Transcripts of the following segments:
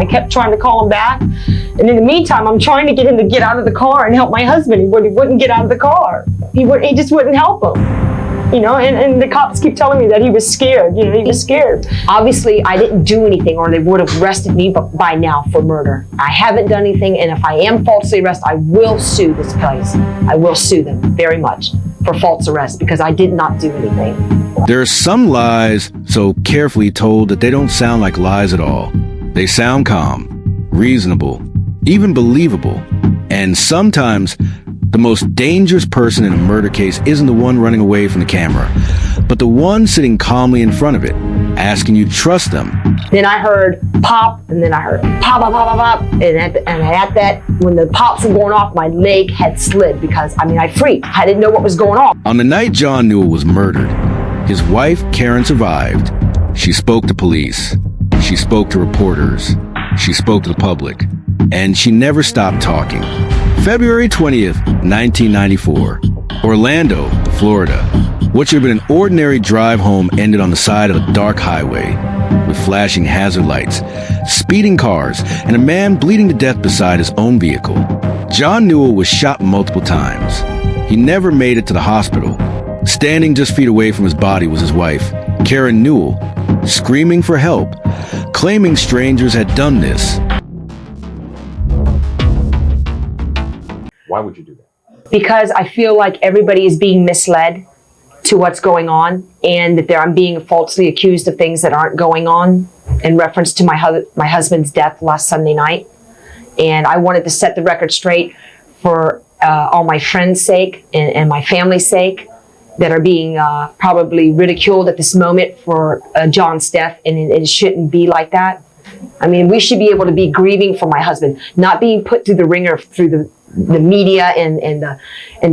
I kept trying to call him back. And in the meantime, I'm trying to get him to get out of the car and help my husband. He wouldn't get out of the car. He just wouldn't help him. And the cops keep telling me that he was scared. He was scared. Obviously, I didn't do anything or they would have arrested me by now for murder. I haven't done anything, and if I am falsely arrested, I will sue this place. I will sue them very much for false arrest because I did not do anything. There are some lies so carefully told that they don't sound like lies at all. They sound calm, reasonable, even believable. And sometimes the most dangerous person in a murder case isn't the one running away from the camera, but the one sitting calmly in front of it, asking you to trust them. Then I heard pop, and then I heard pop, pop, pop, pop, pop. And at that, when the pops were going off, my leg had slid because, I freaked. I didn't know what was going on. On the night John Newell was murdered, his wife, Karen, survived. She spoke to police. She spoke to reporters. She spoke to the public. And she never stopped talking. February 20th, 1994, Orlando, Florida. What should have been an ordinary drive home ended on the side of a dark highway with flashing hazard lights, speeding cars, and a man bleeding to death beside his own vehicle. John Newell was shot multiple times. He never made it to the hospital. Standing just feet away from his body was his wife, Karen Newell, screaming for help, claiming strangers had done this. Why would you do that? Because I feel like everybody is being misled to what's going on, and that I'm being falsely accused of things that aren't going on in reference to my husband's death last Sunday night. And I wanted to set the record straight for all my friends' sake and my family's sake that are being probably ridiculed at this moment for John's death, and it shouldn't be like that. We should be able to be grieving for my husband, not being put through the ringer through the media and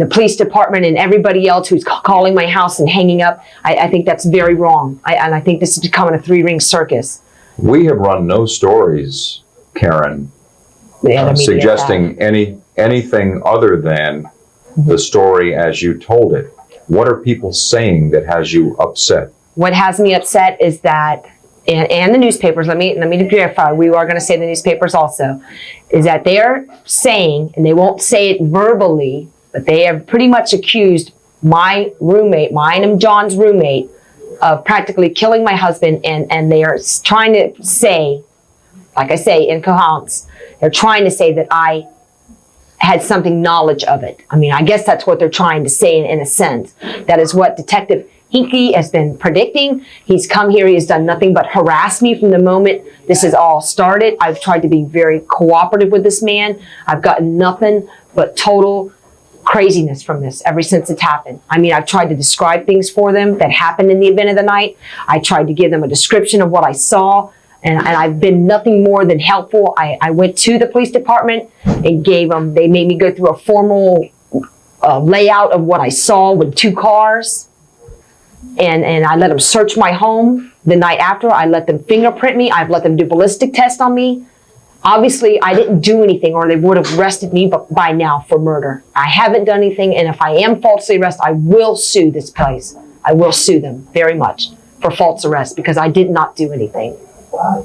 the police department and everybody else who's calling my house and hanging up. I think that's very wrong. And I think this is becoming a three-ring circus. We have run no stories, Karen, suggesting anything other than the story as you told it. What are people saying that has you upset? What has me upset is that, and the newspapers, let me clarify, we are going to say the newspapers also, is that they're saying, and they won't say it verbally, but they have pretty much accused my roommate, mine and John's roommate, of practically killing my husband, and they are trying to say, like I say, in coherence, they're trying to say that I had something knowledge of it. I guess that's what they're trying to say in a sense. That is what Detective Hinkie has been predicting. He's come here, he has done nothing but harass me from the moment this has all started. I've tried to be very cooperative with this man. I've gotten nothing but total craziness from this ever since it's happened. I've tried to describe things for them that happened in the event of the night. I tried to give them a description of what I saw, and I've been nothing more than helpful. I went to the police department and they made me go through a formal layout of what I saw with 2 cars. And I let them search my home the night after. I let them fingerprint me. I've let them do ballistic tests on me. Obviously, I didn't do anything or they would have arrested me by now for murder. I haven't done anything, and if I am falsely arrested, I will sue this place. I will sue them very much for false arrest because I did not do anything.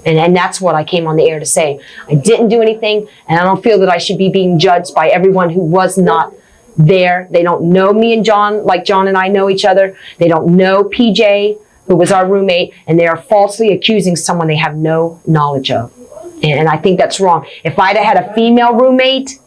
And that's what I came on the air to say. I didn't do anything, and I don't feel that I should be being judged by everyone who was not there. They don't know me and John like John and I know each other. They don't know PJ, who was our roommate, and they are falsely accusing someone they have no knowledge of. And I think that's wrong. If I'd have had a female roommate,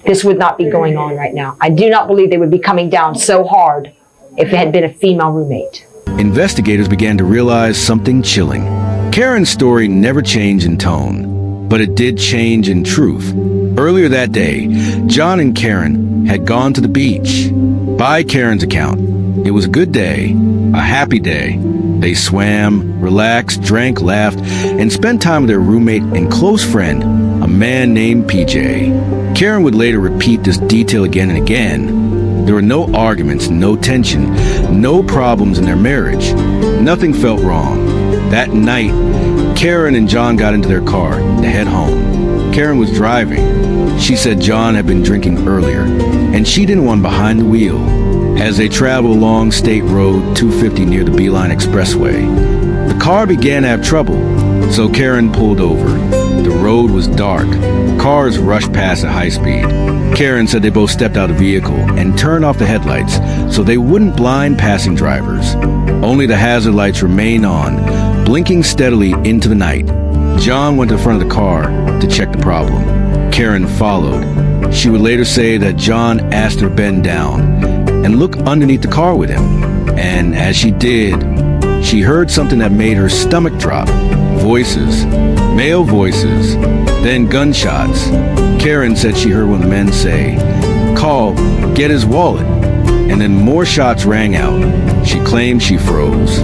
this would not be going on right now. I do not believe they would be coming down so hard if it had been a female roommate. Investigators began to realize something chilling. Karen's story never changed in tone, but it did change in truth. Earlier that day, John and Karen had gone to the beach. By Karen's account, it was a good day, a happy day. They swam, relaxed, drank, laughed, and spent time with their roommate and close friend, a man named PJ. Karen would later repeat this detail again and again. There were no arguments, no tension, no problems in their marriage. Nothing felt wrong. That night, Karen and John got into their car to head home. Karen was driving. She said John had been drinking earlier, and she didn't want behind the wheel. As they traveled along State Road 250 near the Beeline Expressway, the car began to have trouble, so Karen pulled over. The road was dark. Cars rushed past at high speed. Karen said they both stepped out of the vehicle and turned off the headlights so they wouldn't blind passing drivers. Only the hazard lights remained on, blinking steadily into the night. John went to the front of the car to check the problem. Karen followed. She would later say that John asked her to bend down and look underneath the car with him. And as she did, she heard something that made her stomach drop. Voices, male voices, then gunshots. Karen said she heard one of the men say, "Call, get his wallet." And then more shots rang out. She claimed she froze,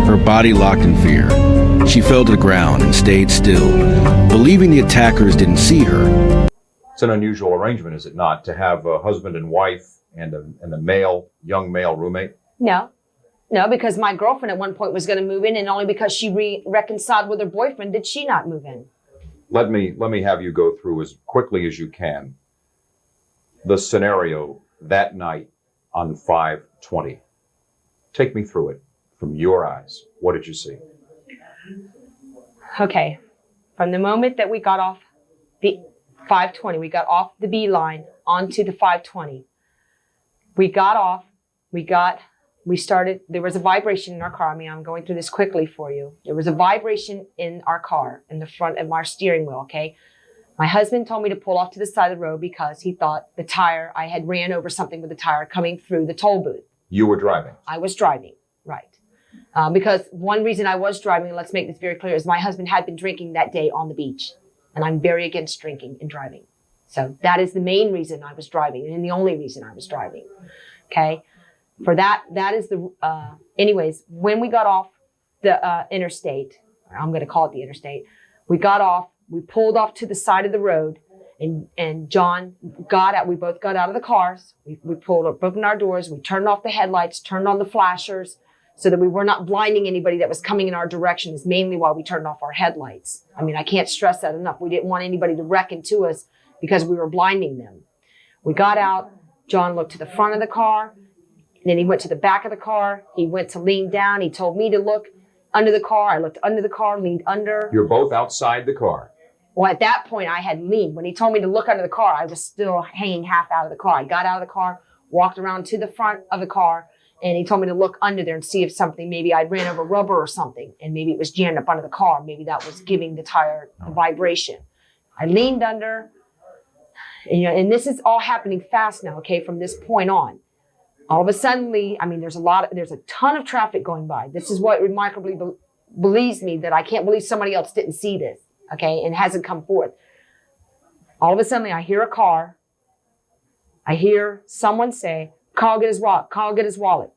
her body locked in fear. She fell to the ground and stayed still, believing the attackers didn't see her. It's an unusual arrangement, is it not, to have a husband and wife and a young male roommate? No, because my girlfriend at one point was going to move in, and only because she reconciled with her boyfriend did she not move in. Let me have you go through as quickly as you can the scenario that night on 5/20. Take me through it from your eyes. What did you see? Okay. From the moment that we got off the 520, we got off the B line onto the 520. We got off, we started, there was a vibration in our car. I mean, I'm going through this quickly for you. There was a vibration in our car, in the front of our steering wheel, okay? My husband told me to pull off to the side of the road because he thought I had ran over something with the tire coming through the toll booth. You were driving? I was driving, right. Because one reason I was driving, and let's make this very clear, is my husband had been drinking that day on the beach. And I'm very against drinking and driving. So that is the main reason I was driving, and the only reason I was driving, okay? For that is the, anyways, when we got off the interstate, I'm going to call it the interstate, we got off, we pulled off to the side of the road, and John got out, we both got out of the cars, we pulled up, opened our doors, we turned off the headlights, turned on the flashers, so that we were not blinding anybody that was coming in our direction, is mainly why we turned off our headlights. I mean, I can't stress that enough. We didn't want anybody to reckon to us because we were blinding them. We got out, John looked to the front of the car, and then he went to the back of the car. He went to lean down. He told me to look under the car. I looked under the car, leaned under. You're both outside the car. Well, at that point, I had leaned. When he told me to look under the car, I was still hanging half out of the car. I got out of the car, walked around to the front of the car, and he told me to look under there and see if something, maybe I'd ran over rubber or something, and maybe it was jammed up under the car. Maybe that was giving the tire a vibration. I leaned under, and this is all happening fast now, okay, from this point on. All of a sudden, I mean, there's a ton of traffic going by. This is what remarkably believes me that I can't believe somebody else didn't see this, okay, and hasn't come forth. All of a sudden, I hear a car. I hear someone say, "Carl, get his wallet. Carl, get his wallet."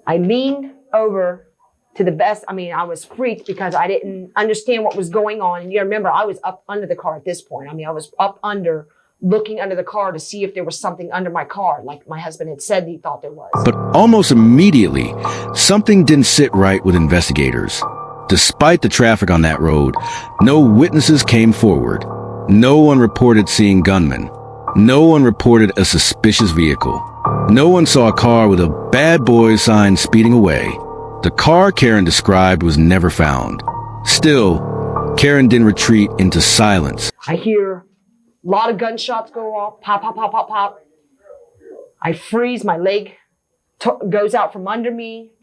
I leaned over to the best. I mean, I was freaked because I didn't understand what was going on. And you remember, I was up under the car at this point. I mean, I was up under, looking under the car to see if there was something under my car, like my husband had said he thought there was. But almost immediately, something didn't sit right with investigators. Despite the traffic on that road, no witnesses came forward. No one reported seeing gunmen. No one reported a suspicious vehicle. No one saw a car with a bad boy sign speeding away. The car Karen described was never found. Still, Karen didn't retreat into silence. I hear a lot of gunshots go off, pop, pop, pop, pop, pop. I freeze, my leg goes out from under me.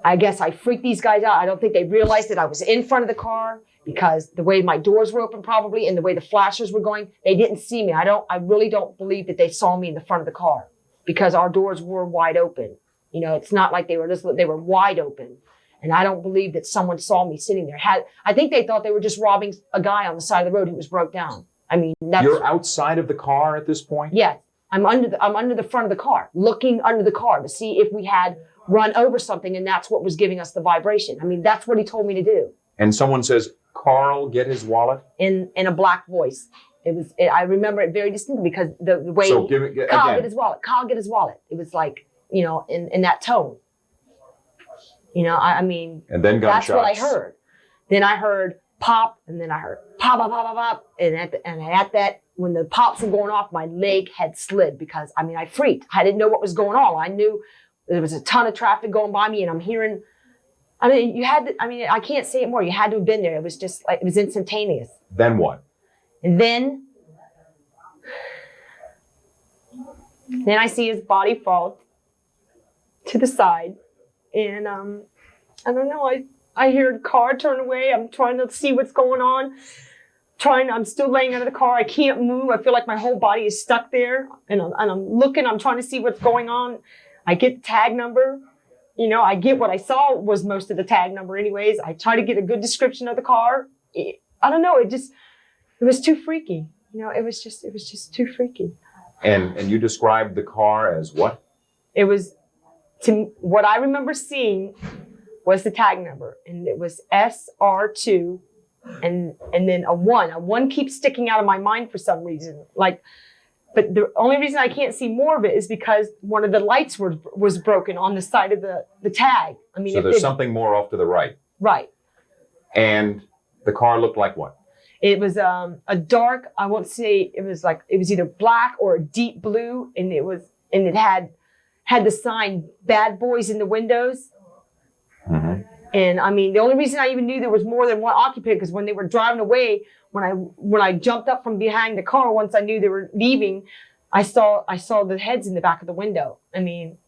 I guess I freaked these guys out. I don't think they realized that I was in front of the car because the way my doors were open probably and the way the flashers were going, they didn't see me. I really don't believe that they saw me in the front of the car because our doors were wide open. You know, it's not like they were wide open. And I don't believe that someone saw me sitting there. I think they thought they were just robbing a guy on the side of the road who was broke down. I mean, you're outside of the car at this point? Yes. I'm under the front of the car, looking under the car to see if we had run over something, and that's what was giving us the vibration. I mean, that's what he told me to do. And someone says, "Carl, get his wallet?" In a black voice. I remember it very distinctly because the way, Carl, get his wallet. Carl, get his wallet. It was like, you know, in that tone. You know, I mean, and then gunshots. That's what I heard. Then I heard pop, and then I heard pop, pop, pop, pop, pop. And at that, when the pops were going off, my leg had slid because, I mean, I freaked. I didn't know what was going on. I knew there was a ton of traffic going by me, and I'm hearing I mean, you had to, I mean, I can't say it more. You had to have been there. It was just like, it was instantaneous. Then what? And then I see his body fall to the side. And I don't know, I hear a car turn away. I'm trying to see what's going on. I'm still laying under the car. I can't move. I feel like my whole body is stuck there. And I'm looking, I'm trying to see what's going on. I get the tag number. You know, I get what I saw was most of the tag number anyways. I try to get a good description of the car. I don't know, it was too freaky. You know, it was just too freaky. And you described the car as what? It was, what I remember seeing was the tag number, and it was SR2 and then a 1. A 1 keeps sticking out of my mind for some reason. But the only reason I can't see more of it is because one of the lights was broken on the side of the tag. I mean, so there's something more off to the right. Right. And the car looked like what? It was a dark, I won't say, it was either black or a deep blue, and it had the sign "Bad Boys" in the windows. Mm-hmm. And I mean, the only reason I even knew there was more than one occupant, because when they were driving away, when I jumped up from behind the car, once I knew they were leaving, I saw the heads in the back of the window. I mean,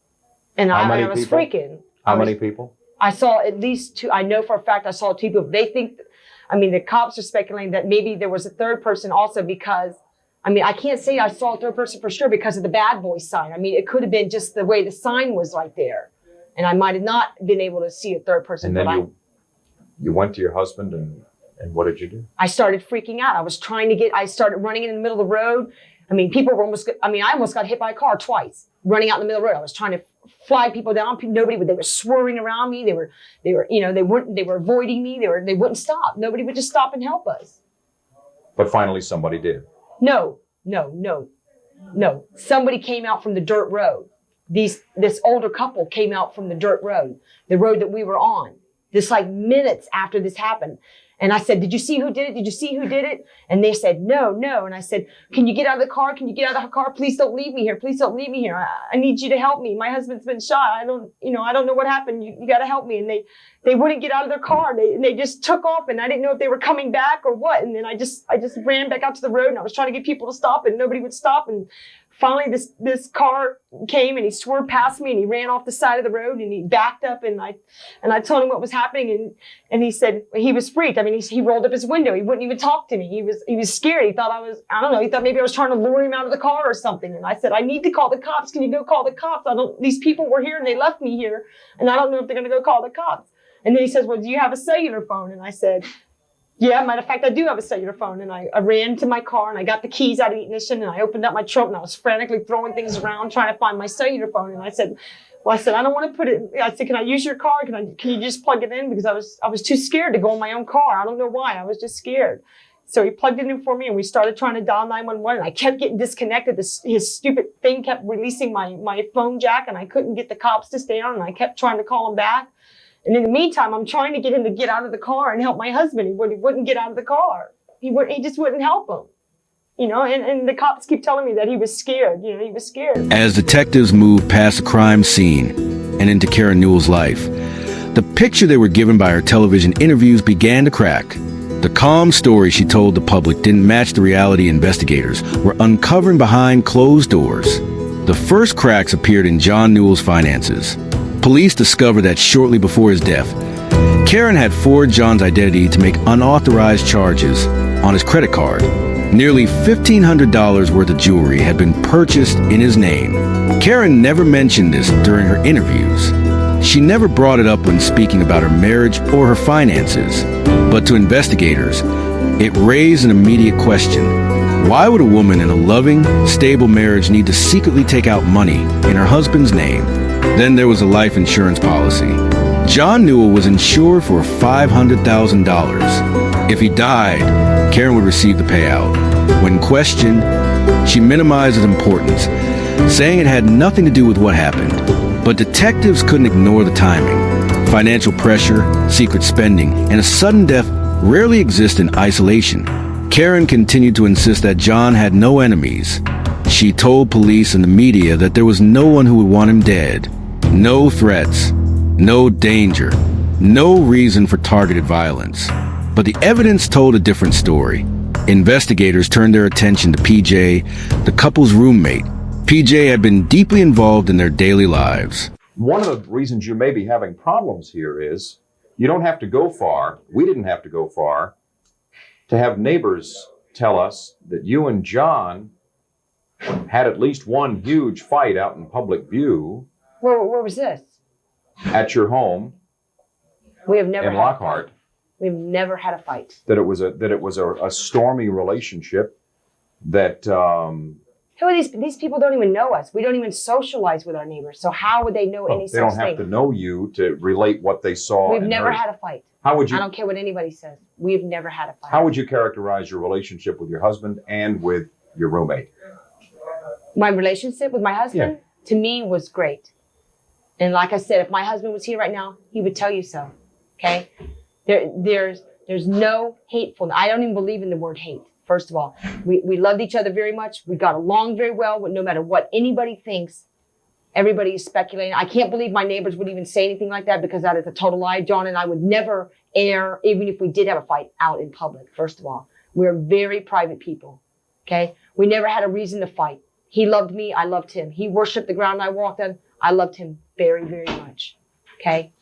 and I was freaking. How many people? I saw at least 2. I know for a fact I saw 2 people. They think, I mean, the cops are speculating that maybe there was a third person also, because, I mean, I can't say I saw a third person for sure because of the Bad Boy sign. I mean, it could have been just the way the sign was right there. And I might have not been able to see a third person. And then you went to your husband, and what did you do? I started freaking out. I started running in the middle of the road. I mean, I almost got hit by a car twice, running out in the middle of the road. I was trying to flag people down. They were swerving around me. They were, they were avoiding me. They wouldn't stop. Nobody would just stop and help us. But finally somebody did. No. Somebody came out from the dirt road. This older couple came out from the dirt road, the road that we were on, just like minutes after this happened. And I said, "Did you see who did it? Did you see who did it?" And they said, no. And I said, "Can you get out of the car? Can you get out of the car? Please don't leave me here. Please don't leave me here. I need you to help me. My husband's been shot. I don't know what happened. You got to help me." And they wouldn't get out of their car. They just took off, and I didn't know if they were coming back or what. And then I just ran back out to the road, and I was trying to get people to stop, and nobody would stop. And finally, this car came, and he swerved past me, and he ran off the side of the road, and he backed up, and I told him what was happening, and he said he was freaked. I mean, he rolled up his window. He wouldn't even talk to me. He was scared. He thought he thought maybe I was trying to lure him out of the car or something. And I said, "I need to call the cops. Can you go call the cops? These people were here, and they left me here, and I don't know if they're going to go call the cops." And then he says, "Well, do you have a cellular phone?" And I said, "Yeah, matter of fact, I do have a cellular phone." And I ran to my car, and I got the keys out of the ignition, and I opened up my trunk, and I was frantically throwing things around trying to find my cellular phone. And I said, "I don't want to put it." I said, "Can I use your car? Can you just plug it in?" Because I was too scared to go in my own car. I don't know why. I was just scared. So he plugged it in for me, and we started trying to dial 911. And I kept getting disconnected. His stupid thing kept releasing my phone jack, and I couldn't get the cops to stay on. And I kept trying to call him back. And in the meantime, I'm trying to get him to get out of the car and help my husband. He wouldn't get out of the car. He just wouldn't help him. And the cops keep telling me that he was scared. He was scared. As detectives moved past the crime scene and into Karen Newell's life, the picture they were given by her television interviews began to crack. The calm story she told the public didn't match the reality investigators were uncovering behind closed doors. The first cracks appeared in John Newell's finances. Police discovered that shortly before his death, Karen had forged John's identity to make unauthorized charges on his credit card. Nearly $1,500 worth of jewelry had been purchased in his name. Karen never mentioned this during her interviews. She never brought it up when speaking about her marriage or her finances. But to investigators, it raised an immediate question. Why would a woman in a loving, stable marriage need to secretly take out money in her husband's name? Then there was a life insurance policy. John Newell was insured for $500,000. If he died, Karen would receive the payout. When questioned, she minimized its importance, saying it had nothing to do with what happened. But detectives couldn't ignore the timing. Financial pressure, secret spending, and a sudden death rarely exist in isolation. Karen continued to insist that John had no enemies. She told police and the media that there was no one who would want him dead. No threats, no danger, No reason for targeted violence. But the evidence told a different story. Investigators turned their attention to PJ, the couple's roommate. PJ had been deeply involved in their daily lives. One of the reasons you may be having problems here is you don't have to go far. We didn't have to go far to have neighbors tell us that you and John had at least one huge fight out in public view. Where was this? At your home. We have never in Lockhart. We've never had a fight. That it was a stormy relationship. That who are these people? Don't even know us. We don't even socialize with our neighbors. So how would they know any such thing? They don't have to know you to relate what they saw. We've never had a fight. How would you? I don't care what anybody says. We've never had a fight. How would you characterize your relationship with your husband and with your roommate? My relationship with my husband, to me, was great. And like I said, if my husband was here right now, he would tell you so. Okay? There's no hatefulness. I don't even believe in the word hate. First of all, we loved each other very much. We got along very well. No matter what anybody thinks, everybody is speculating. I can't believe my neighbors would even say anything like that, because that is a total lie. John and I would never air, even if we did have a fight, out in public. First of all, we're very private people. Okay? We never had a reason to fight. He loved me. I loved him. He worshiped the ground I walked on. I loved him very, very much. Okay?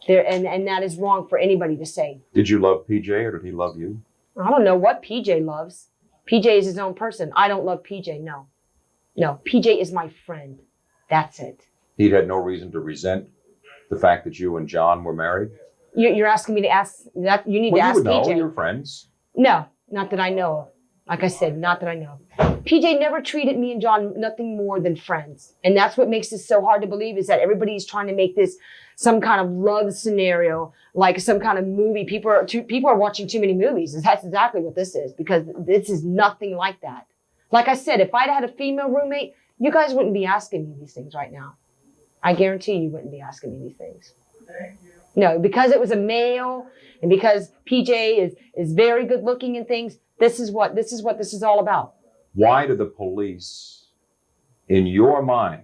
And that is wrong for anybody to say. Did you love PJ or did he love you? I don't know what PJ loves. PJ is his own person. I don't love PJ, no. No, PJ is my friend. That's it. He had no reason to resent the fact that you and John were married? You're asking me to ask that? You need to ask PJ. Well, you would know. You're friends. No, not that I know of. Like I said, not that I know. PJ never treated me and John nothing more than friends. And that's what makes this so hard to believe, is that everybody's trying to make this some kind of love scenario, like some kind of movie. People are watching too many movies. And that's exactly what this is, because this is nothing like that. Like I said, if I'd had a female roommate, you guys wouldn't be asking me these things right now. I guarantee you wouldn't be asking me these things. No, because it was a male and because PJ is very good looking and things, this is what this is all about. Why do the police, in your mind,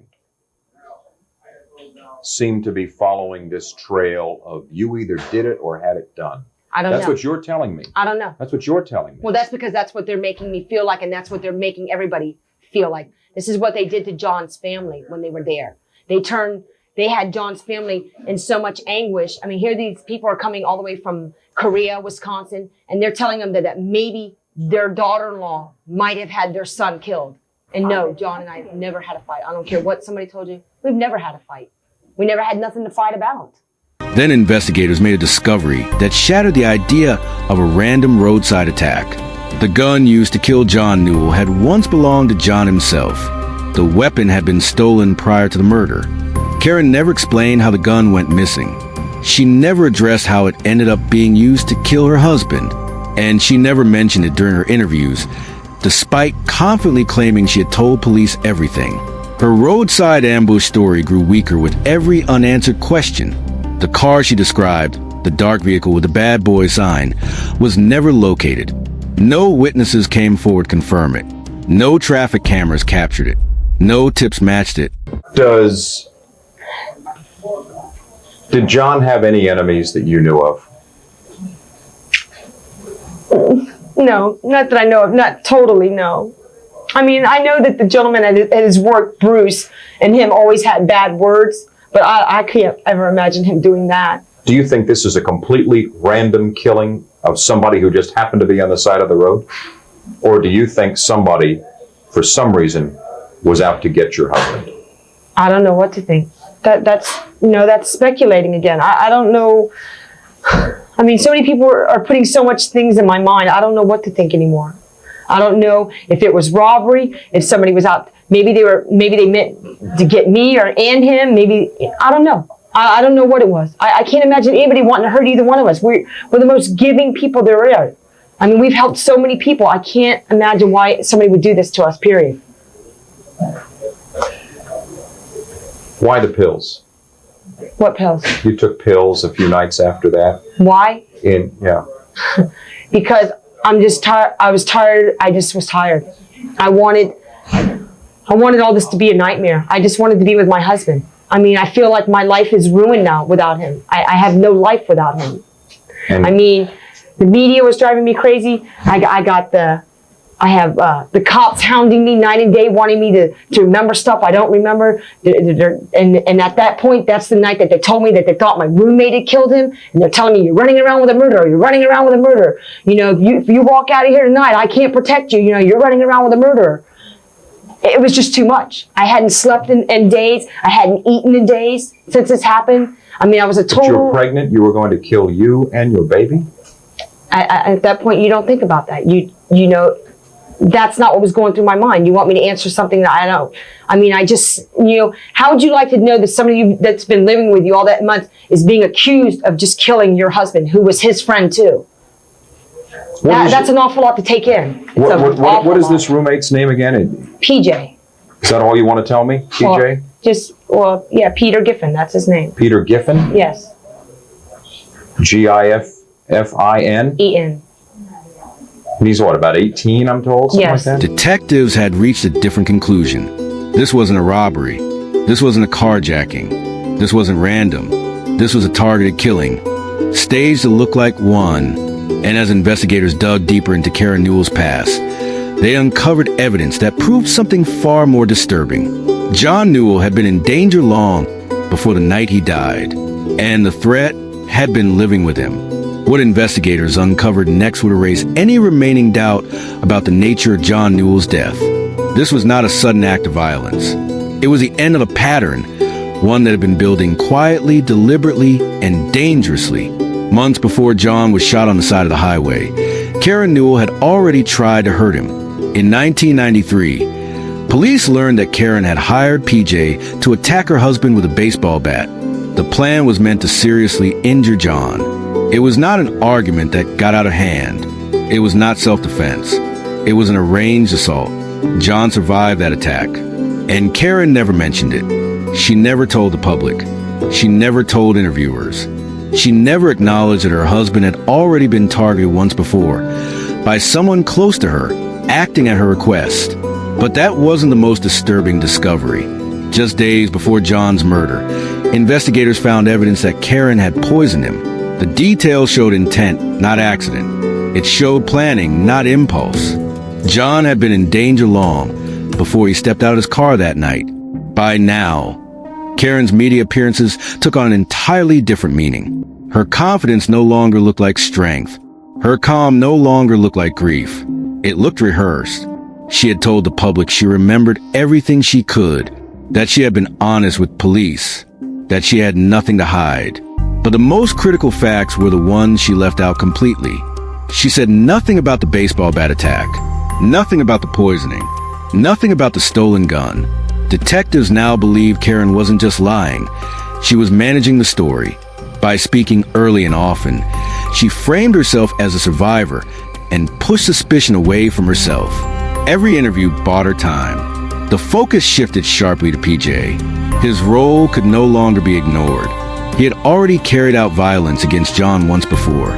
seem to be following this trail of you either did it or had it done? I don't know. That's what you're telling me. I don't know. That's what you're telling me. Well, that's because that's what they're making me feel like, and that's what they're making everybody feel like. This is what they did to John's family when they were there. They had John's family in so much anguish. I mean, here these people are coming all the way from Korea, Wisconsin, and they're telling them that maybe their daughter-in-law might have had their son killed. And no, John and I have never had a fight. I don't care what somebody told you. We've never had a fight. We never had nothing to fight about. Then investigators made a discovery that shattered the idea of a random roadside attack. The gun used to kill John Newell had once belonged to John himself. The weapon had been stolen prior to the murder. Karen never explained how the gun went missing. She never addressed how it ended up being used to kill her husband. And she never mentioned it during her interviews, despite confidently claiming she had told police everything. Her roadside ambush story grew weaker with every unanswered question. The car she described, the dark vehicle with the bad boy sign, was never located. No witnesses came forward to confirm it. No traffic cameras captured it. No tips matched it. Did John have any enemies that you knew of? No, not that I know of. Not totally, no. I mean, I know that the gentleman at his work, Bruce, and him always had bad words, but I can't ever imagine him doing that. Do you think this is a completely random killing of somebody who just happened to be on the side of the road? Or do you think somebody, for some reason, was out to get your husband? I don't know what to think. That's speculating again. I don't know. I mean, so many people are putting so much things in my mind. I don't know what to think anymore. I don't know if it was robbery, if somebody was out, maybe they meant to get me and him, maybe, I don't know. I don't know what it was. I can't imagine anybody wanting to hurt either one of us. We're the most giving people there is. I mean, we've helped so many people. I can't imagine why somebody would do this to us, period. Why the pills? What pills? You took pills a few nights after that. Why? Yeah. Because I'm just tired. I was tired. I just was tired. I wanted all this to be a nightmare. I just wanted to be with my husband. I mean, I feel like my life is ruined now without him. I have no life without him. And I mean, the media was driving me crazy. I have the cops hounding me night and day, wanting me to remember stuff I don't remember. And at that point, that's the night that they told me that they thought my roommate had killed him. And they're telling me, you're running around with a murderer. You're running around with a murderer. You know, if you walk out of here tonight, I can't protect you. You know, you're running around with a murderer. It was just too much. I hadn't slept in days. I hadn't eaten in days since this happened. I mean, I was a total... But you were pregnant. You were going to kill you and your baby? At that point, you don't think about that. You know... That's not what was going through my mind. You want me to answer something that I don't. I mean, I just, you know, how would you like to know that somebody that's been living with you all that month is being accused of just killing your husband, who was his friend too? That's an awful lot to take in. What is this roommate's name again? PJ. Is that all you want to tell me, PJ? Yeah, Peter Giffen. That's his name. Peter Giffen? Yes. Giffin? E-N. He's what, about 18, I'm told? Something Yes. like that? Detectives had reached a different conclusion. This wasn't a robbery. This wasn't a carjacking. This wasn't random. This was a targeted killing, staged to look like one. And as investigators dug deeper into Karen Newell's past, they uncovered evidence that proved something far more disturbing. John Newell had been in danger long before the night he died, and the threat had been living with him. What investigators uncovered next would erase any remaining doubt about the nature of John Newell's death. This was not a sudden act of violence. It was the end of a pattern, one that had been building quietly, deliberately, and dangerously. Months before John was shot on the side of the highway, Karen Newell had already tried to hurt him. In 1993, police learned that Karen had hired PJ to attack her husband with a baseball bat. The plan was meant to seriously injure John. It was not an argument that got out of hand. It was not self-defense. It was an arranged assault. John survived that attack. And Karen never mentioned it. She never told the public. She never told interviewers. She never acknowledged that her husband had already been targeted once before by someone close to her, acting at her request. But that wasn't the most disturbing discovery. Just days before John's murder, investigators found evidence that Karen had poisoned him. The details showed intent, not accident. It showed planning, not impulse. John had been in danger long before he stepped out of his car that night. By now, Karen's media appearances took on an entirely different meaning. Her confidence no longer looked like strength. Her calm no longer looked like grief. It looked rehearsed. She had told the public she remembered everything she could, that she had been honest with police, that she had nothing to hide. But the most critical facts were the ones she left out completely. She said nothing about the baseball bat attack, nothing about the poisoning, nothing about the stolen gun. Detectives now believe Karen wasn't just lying. She was managing the story. By speaking early and often, she framed herself as a survivor and pushed suspicion away from herself. Every interview bought her time. The focus shifted sharply to PJ. His role could no longer be ignored. He had already carried out violence against John once before.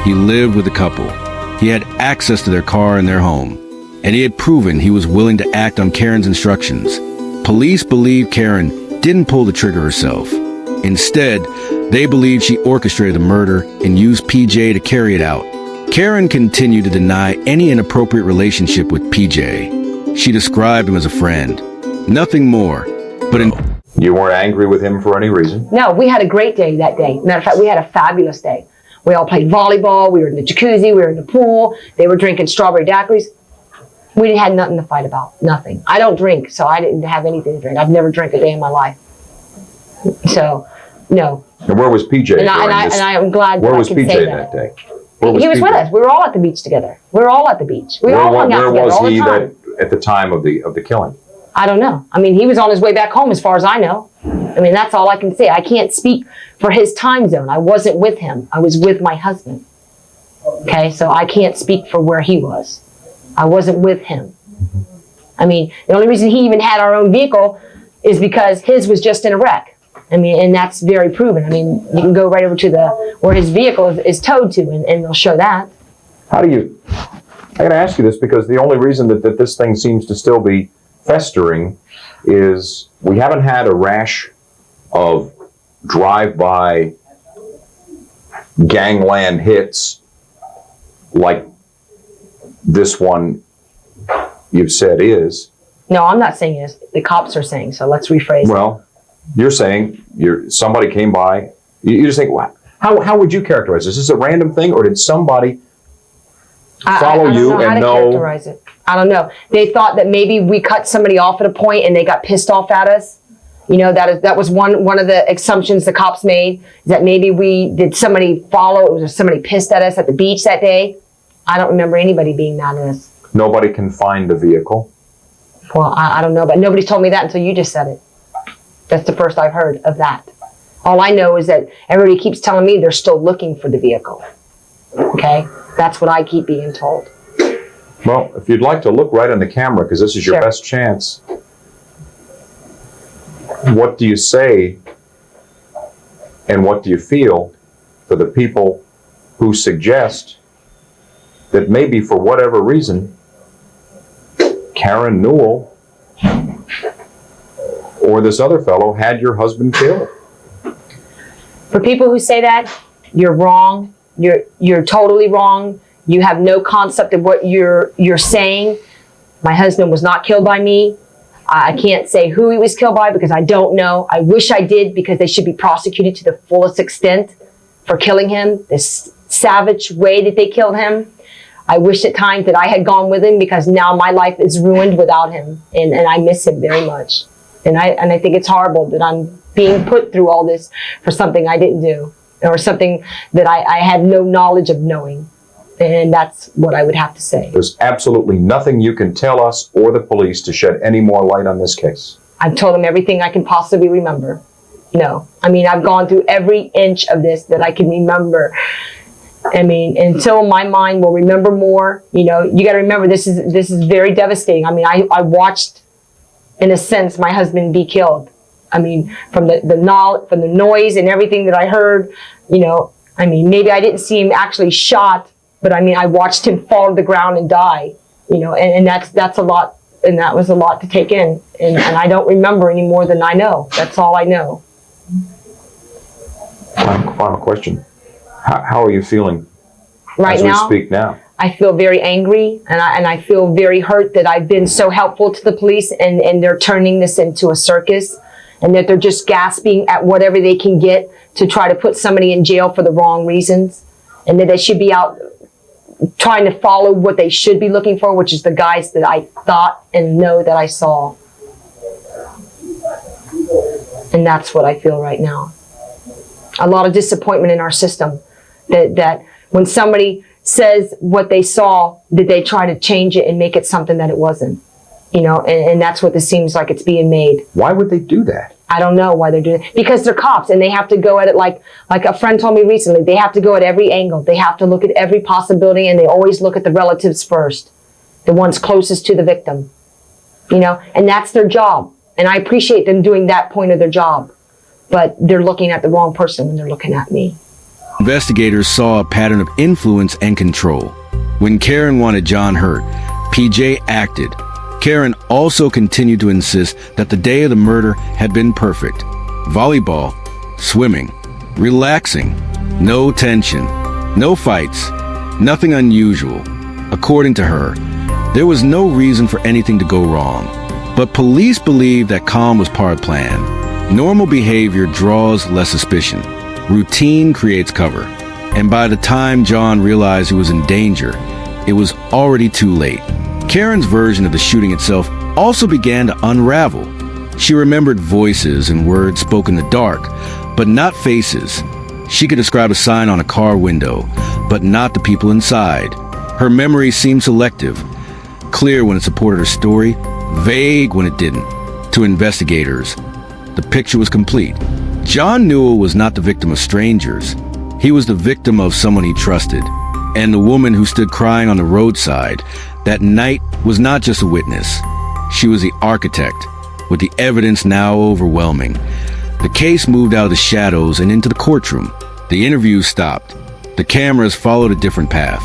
He lived with the couple. He had access to their car and their home. And he had proven he was willing to act on Karen's instructions. Police believed Karen didn't pull the trigger herself. Instead, they believed she orchestrated the murder and used PJ to carry it out. Karen continued to deny any inappropriate relationship with PJ. She described him as a friend. Nothing more. But You weren't angry with him for any reason? No, we had a great day that day. Matter of fact, we had a fabulous day. We all played volleyball. We were in the jacuzzi. We were in the pool. They were drinking strawberry daiquiris. We didn't have nothing to fight about. Nothing. I don't drink, so I didn't have anything to drink. I've never drank a day in my life. So, no. And where was PJ? And I'm glad where that was I can PJ say that day? He was with us. We were all at the beach together. We were all at the beach. We all hung out together all the time. Where was he at the time of the killing? I don't know. I mean, he was on his way back home as far as I know. I mean, that's all I can say. I can't speak for his time zone. I wasn't with him. I was with my husband. Okay, so I can't speak for where he was. I wasn't with him. I mean, the only reason he even had our own vehicle is because his was just in a wreck. I mean, and that's very proven. I mean, you can go right over to where his vehicle is towed to, and they'll show that. How do you, I gotta ask you this, because the only reason that this thing seems to still be festering is we haven't had a rash of drive-by gangland hits like this one you've said is. No, I'm not saying it is. The cops are saying, so let's rephrase. Well, you're saying somebody came by. You just think, wow, how would you characterize this? Is this a random thing, or did somebody follow you and know? Characterize it. I don't know. They thought that maybe we cut somebody off at a point and they got pissed off at us. You know, that was one of the assumptions the cops made, is that maybe did somebody follow, was somebody pissed at us at the beach that day? I don't remember anybody being mad at us. Nobody can find the vehicle. Well, I don't know, but nobody told me that until you just said it. That's the first I've heard of that. All I know is that everybody keeps telling me they're still looking for the vehicle. Okay? That's what I keep being told. Well, if you'd like to look right on the camera, because this is your best chance, what do you say and what do you feel for the people who suggest that maybe for whatever reason, Karen Newell or this other fellow had your husband killed? For people who say that, you're wrong. You're totally wrong. You have no concept of what you're saying. My husband was not killed by me. I can't say who he was killed by because I don't know. I wish I did, because they should be prosecuted to the fullest extent for killing him, this savage way that they killed him. I wish at times that I had gone with him, because now my life is ruined without him, and I miss him very much. And I think it's horrible that I'm being put through all this for something I didn't do, or something that I had no knowledge of knowing. And that's what I would have to say. There's absolutely nothing you can tell us or the police to shed any more light on this case. I've told them everything I can possibly remember. No. I mean, I've gone through every inch of this that I can remember. I mean, until my mind will remember more, you know, you got to remember this is very devastating. I mean, I watched, in a sense, my husband be killed. I mean, from the noise and everything that I heard, you know, I mean, maybe I didn't see him actually shot, but I mean, I watched him fall to the ground and die, you know, and that's a lot, and that was a lot to take in, and I don't remember any more than I know. That's all I know. Final question. How are you feeling right as now? We speak now? I feel very angry, and I feel very hurt that I've been so helpful to the police, and they're turning this into a circus, and that they're just gasping at whatever they can get to try to put somebody in jail for the wrong reasons, and that they should be out trying to follow what they should be looking for, which is the guys that I thought and know that I saw. And that's what I feel right now. A lot of disappointment in our system, that when somebody says what they saw, that they try to change it and make it something that it wasn't. You know, and that's what this seems like it's being made. Why would they do that? I don't know why they're doing it. Because they're cops, and they have to go at it like a friend told me recently. They have to go at every angle. They have to look at every possibility, and they always look at the relatives first, the ones closest to the victim. You know, and that's their job. And I appreciate them doing that point of their job. But they're looking at the wrong person when they're looking at me. Investigators saw a pattern of influence and control. When Karen wanted John hurt, PJ acted. Karen also continued to insist that the day of the murder had been perfect. Volleyball, swimming, relaxing, no tension, no fights, nothing unusual. According to her, there was no reason for anything to go wrong. But police believe that calm was part of the plan. Normal behavior draws less suspicion. Routine creates cover. And by the time John realized he was in danger, it was already too late. Karen's version of the shooting itself also began to unravel. She remembered voices and words spoken in the dark, but not faces. She could describe a sign on a car window, but not the people inside. Her memory seemed selective, clear when it supported her story, vague when it didn't. To investigators, the picture was complete. John Newell was not the victim of strangers. He was the victim of someone he trusted. And the woman who stood crying on the roadside that night was not just a witness. She was the architect, with the evidence now overwhelming. The case moved out of the shadows and into the courtroom. The interviews stopped. The cameras followed a different path.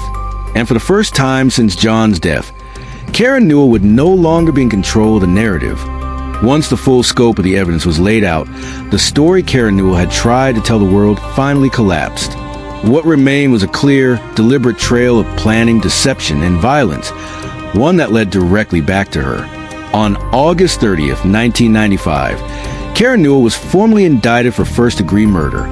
And for the first time since John's death, Karen Newell would no longer be in control of the narrative. Once the full scope of the evidence was laid out, the story Karen Newell had tried to tell the world finally collapsed. What remained was a clear, deliberate trail of planning, deception, and violence, one that led directly back to her. On August 30th, 1995, Karen Newell was formally indicted for first-degree murder.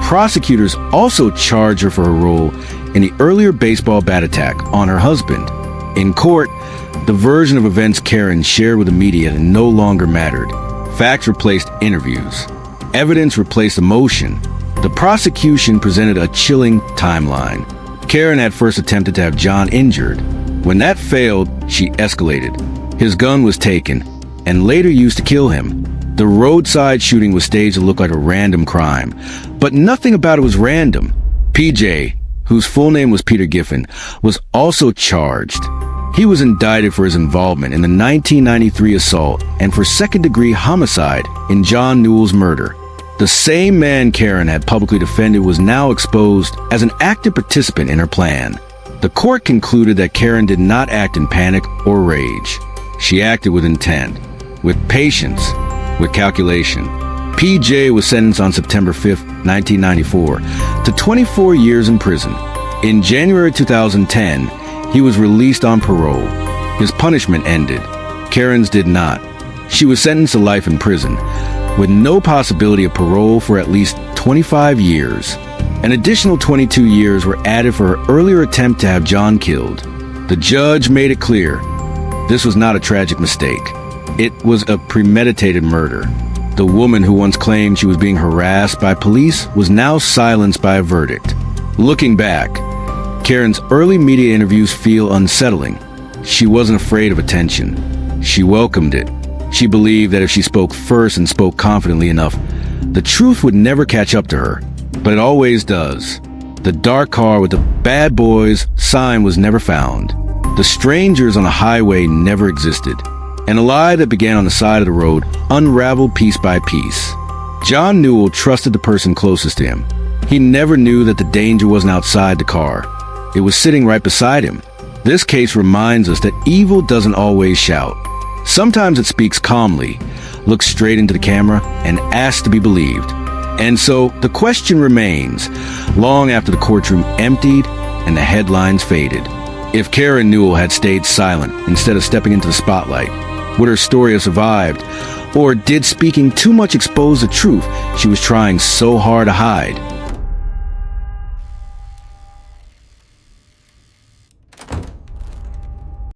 Prosecutors also charged her for her role in the earlier baseball bat attack on her husband. In court, the version of events Karen shared with the media no longer mattered. Facts replaced interviews. Evidence replaced emotion. The prosecution presented a chilling timeline. Karen had first attempted to have John injured. When that failed, she escalated. His gun was taken, and later used to kill him. The roadside shooting was staged to look like a random crime, but nothing about it was random. PJ, whose full name was Peter Giffen, was also charged. He was indicted for his involvement in the 1993 assault and for second-degree homicide in John Newell's murder. The same man Karen had publicly defended was now exposed as an active participant in her plan. The court concluded that Karen did not act in panic or rage. She acted with intent, with patience, with calculation. PJ was sentenced on September 5, 1994, to 24 years in prison. In January 2010, he was released on parole. His punishment ended. Karen's did not. She was sentenced to life in prison, with no possibility of parole for at least 25 years. An additional 22 years were added for her earlier attempt to have John killed. The judge made it clear this was not a tragic mistake. It was a premeditated murder. The woman who once claimed she was being harassed by police was now silenced by a verdict. Looking back, Karen's early media interviews feel unsettling. She wasn't afraid of attention. She welcomed it. She believed that if she spoke first and spoke confidently enough, the truth would never catch up to her. But it always does. The dark car with the bad boys sign was never found. The strangers on the highway never existed. And a lie that began on the side of the road unraveled piece by piece. John Newell trusted the person closest to him. He never knew that the danger wasn't outside the car. It was sitting right beside him. This case reminds us that evil doesn't always shout. Sometimes it speaks calmly, looks straight into the camera, and asks to be believed. And so the question remains, long after the courtroom emptied and the headlines faded. If Karen Newell had stayed silent instead of stepping into the spotlight, would her story have survived? Or did speaking too much expose the truth she was trying so hard to hide?